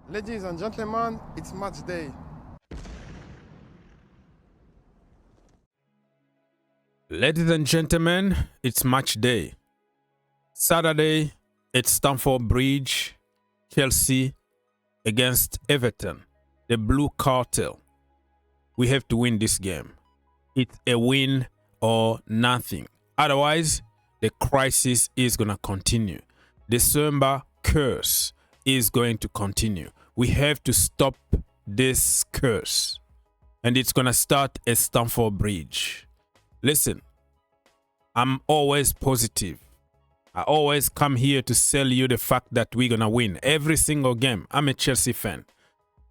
Ladies and gentlemen, it's match day. Ladies and gentlemen, it's match day. Saturday, it's Stamford Bridge, Chelsea against Everton, the Blue Cartel. We have to win this game. It's a win or nothing. Otherwise, the crisis is going to continue. December curse is going to continue. We have to stop this curse. And it's going to start at Stamford Bridge. Listen, I'm always positive. I always come here to sell you the fact that we're going to win every single game. I'm a Chelsea fan.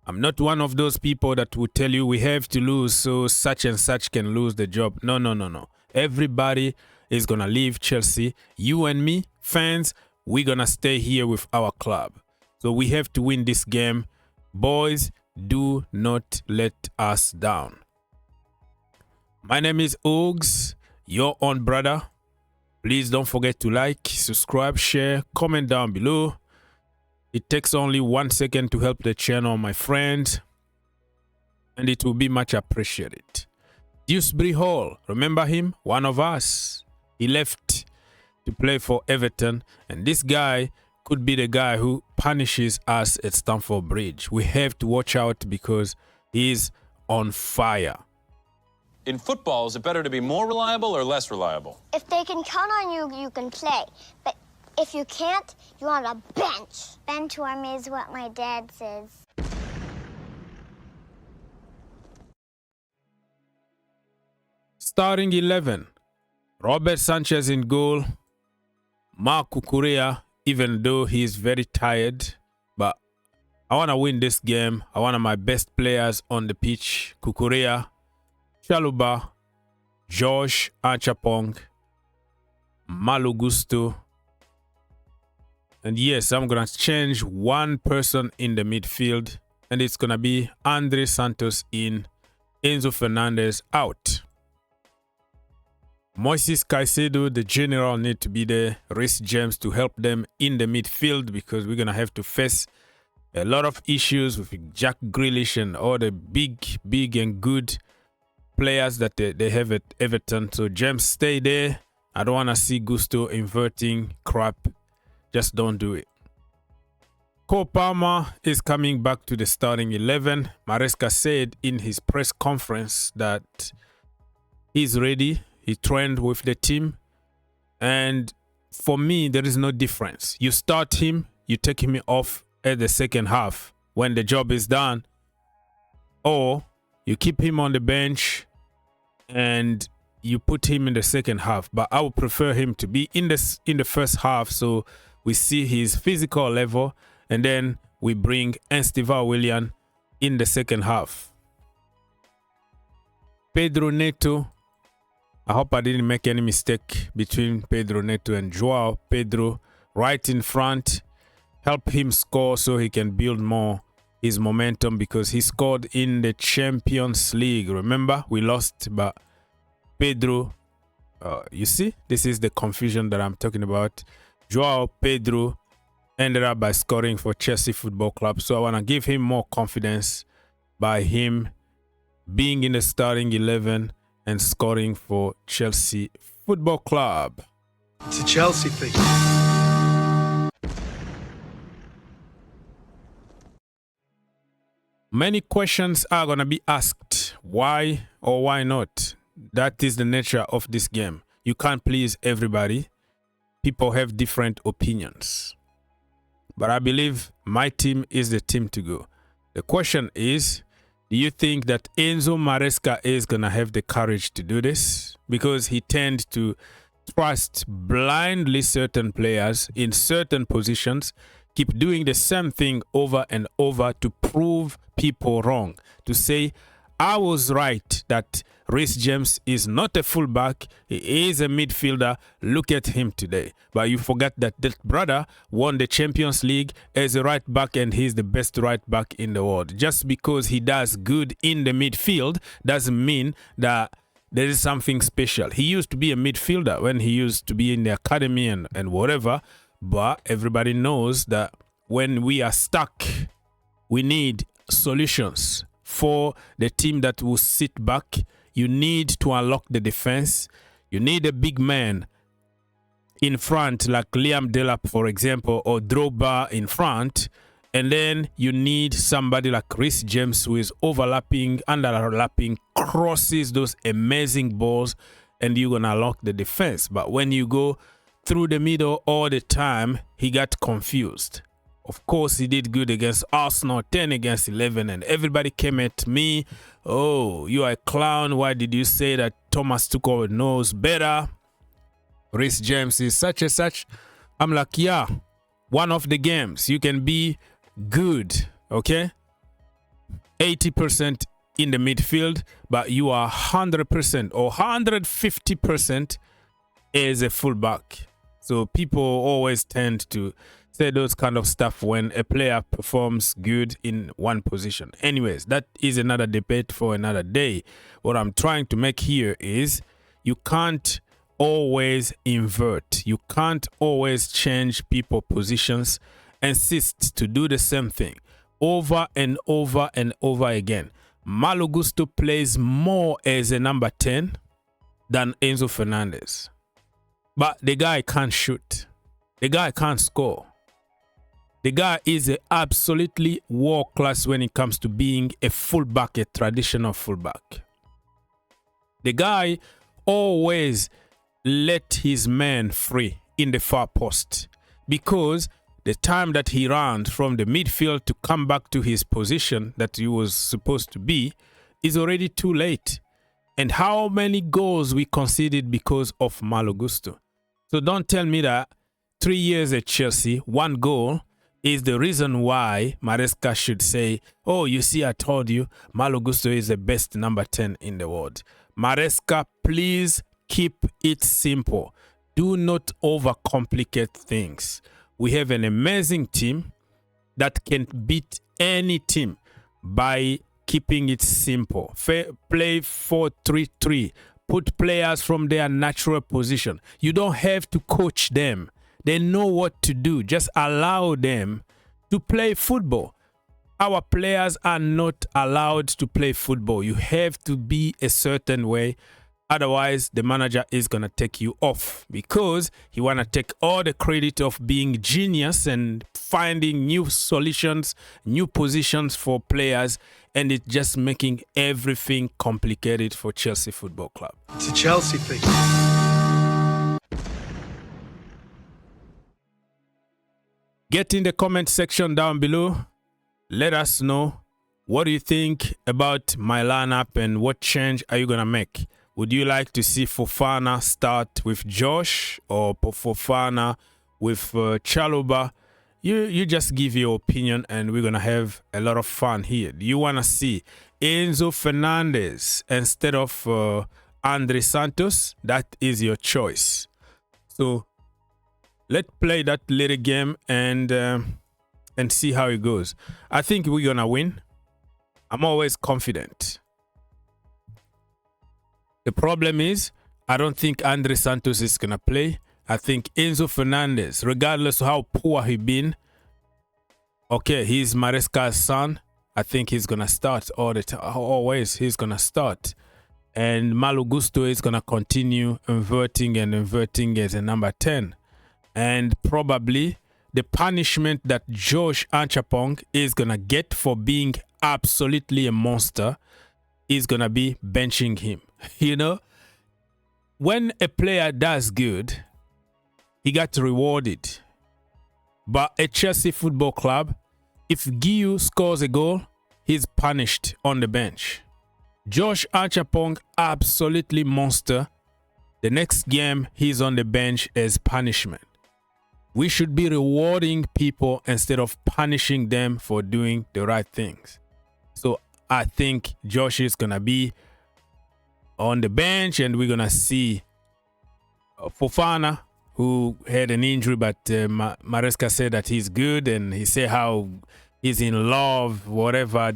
I'm not one of those people that will tell you we have to lose so such and such can lose the job. No. Everybody is going to leave Chelsea. You and me, fans, we're going to stay here with our club. So we have to win this game. Boys, do not let us down. My name is Ogs, your own brother. Please don't forget to like, subscribe, share, comment down below. It takes only 1 second to help the channel, my friends. And it will be much appreciated. Dewsbury-Hall, remember him? One of us. He left to play for Everton. And this guy could be the guy who punishes us at Stamford Bridge. We have to watch out because he's on fire. In football, is it better to be more reliable or less reliable? If they can count on you, you can play. But if you can't, you're on a bench. Bench warm is what my dad says. Starting 11. Robert Sanchez in goal. Marc Cucurella, even though he is very tired. But I want to win this game. I want my best players on the pitch. Cucurella, Chalobah, Josh Archapong, Malo Gusto. And yes, I'm going to change one person in the midfield. And it's going to be Andre Santos in, Enzo Fernandez out. Moises Caicedo, the general, need to be there. Reece James to help them in the midfield because we're going to have to face a lot of issues with Jack Grealish and all the big and good players that they have at Everton. So James, stay there. I don't want to see Gusto inverting crap. Just don't do it. Cole Palmer is coming back to the starting 11. Maresca said in his press conference that he's ready. He trained with the team. And for me, there is no difference. You start him, you take him off at the second half when the job is done. Or you keep him on the bench and you put him in the second half. But I would prefer him to be in the first half so we see his physical level. And then we bring Estevan Willian in the second half. Pedro Neto. I hope I didn't make any mistake between Pedro Neto and Joao Pedro right in front. Help him score so he can build more his momentum because he scored in the Champions League. Remember, we lost, but Pedro, you see, this is the confusion that I'm talking about. Joao Pedro ended up by scoring for Chelsea Football Club. So I want to give him more confidence by him being in the starting 11 and scoring for Chelsea Football Club. It's a Chelsea thing. Many questions are going to be asked. Why or why not? That is the nature of this game. You can't please everybody. People have different opinions. But I believe my team is the team to go. The question is, do you think that Enzo Maresca is going to have the courage to do this? Because he tends to trust blindly certain players in certain positions, keep doing the same thing over and over to prove people wrong. To say, I was right that Reece James is not a fullback. He is a midfielder. Look at him today. But you forgot that that brother won the Champions League as a right back and he's the best right back in the world. Just because he does good in the midfield doesn't mean that there is something special. He used to be a midfielder when he used to be in the academy and whatever. But everybody knows that when we are stuck We need solutions for the team that will sit back. You need to unlock the defense. You need a big man in front, like Liam Delap, for example, or Drogba in front. And then you need somebody like Reece James, who is overlapping, underlapping, crosses those amazing balls, and you're going to unlock the defense. But when you go through the middle all the time, he got confused. Of course, he did good against Arsenal, 10 against 11, and everybody came at me. Oh, you are a clown. Why did you say that Thomas Tuchel knows better? Reece James is such and such. I'm like, yeah, one of the games. You can be good, okay? 80% in the midfield, but you are 100% or 150% as a fullback. So people always tend to say those kind of stuff when a player performs good in one position. Anyways, that is another debate for another day. What I'm trying to make here is you can't always invert. You can't always change people positions. Insist to do the same thing over and over and over again. Malo Gusto plays more as a number 10 than Enzo Fernandez. But the guy can't shoot. The guy can't score. The guy is absolutely world class when it comes to being a fullback, a traditional fullback. The guy always let his man free in the far post, because the time that he ran from the midfield to come back to his position that he was supposed to be is already too late. And how many goals we conceded because of Malo Gusto. So don't tell me that 3 years at Chelsea, 1 goal is the reason why Maresca should say, oh, you see, I told you, Malo Gusto is the best number 10 in the world. Maresca, please keep it simple. Do not overcomplicate things. We have an amazing team that can beat any team by keeping it simple. Play 4-3-3. Put players from their natural position. You don't have to coach them. They know what to do. Just allow them to play football. Our players are not allowed to play football. You have to be a certain way. Otherwise, the manager is going to take you off, because he want to take all the credit of being genius and finding new solutions, new positions for players, and it's just making everything complicated for Chelsea Football Club. It's a Chelsea thing. Get in the comment section down below. Let us know, what do you think about my lineup and what change are you going to make? Would you like to see Fofana start with Josh or Fofana with Chalobah? You just give your opinion and we're going to have a lot of fun here. Do you want to see Enzo Fernandez instead of Andre Santos? That is your choice. So let's play that little game and see how it goes. I think we're going to win. I'm always confident. The problem is, I don't think Andre Santos is going to play. I think Enzo Fernandez, regardless of how poor he's been, okay, he's Maresca's son. I think he's going to start all the time. Always, he's going to start. And Malo Gusto is going to continue inverting as a number 10. And probably the punishment that Josh Armstrong is going to get for being absolutely a monster is going to be benching him. You know, when a player does good, he got rewarded. But at Chelsea Football Club, if Guiu scores a goal, he's punished on the bench. Josh Armstrong, absolutely monster. The next game, he's on the bench as punishment. We should be rewarding people instead of punishing them for doing the right things. So I think Josh is going to be on the bench, and we're going to see Fofana, who had an injury, but Maresca said that he's good, and he said how he's in love, whatever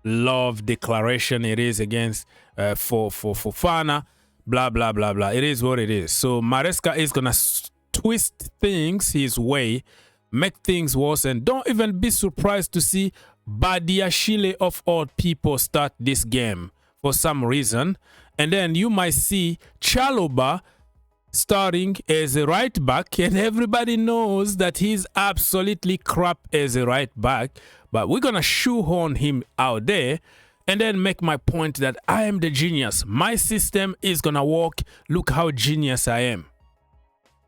love declaration it is against for Fofana, blah, blah, blah, blah. It is what it is. So Maresca is going to twist things his way, make things worse, and don't even be surprised to see Badiashile of all people start this game for some reason. And then you might see Chalobah starting as a right back, and everybody knows that he's absolutely crap as a right back. But we're going to shoehorn him out there and then make my point that I am the genius. My system is going to work. Look how genius I am.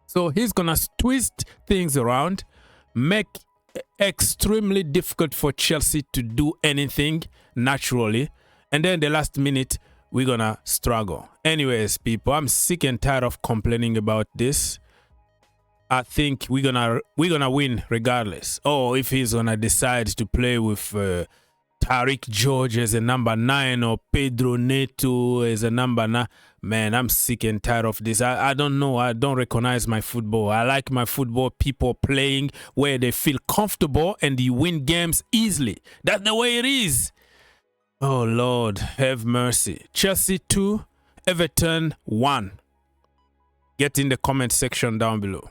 So he's going to twist things around, make extremely difficult for Chelsea to do anything naturally. And then the last minute, we're going to struggle. Anyways, people, I'm sick and tired of complaining about this. I think we're gonna win regardless. Or if he's going to decide to play with Tariq George as a number 9 or Pedro Neto as a number 9. Man, I'm sick and tired of this. I don't know. I don't recognize my football. I like my football people playing where they feel comfortable and you win games easily. That's the way it is. Oh, Lord, have mercy. Chelsea 2, Everton 1. Get in the comment section down below.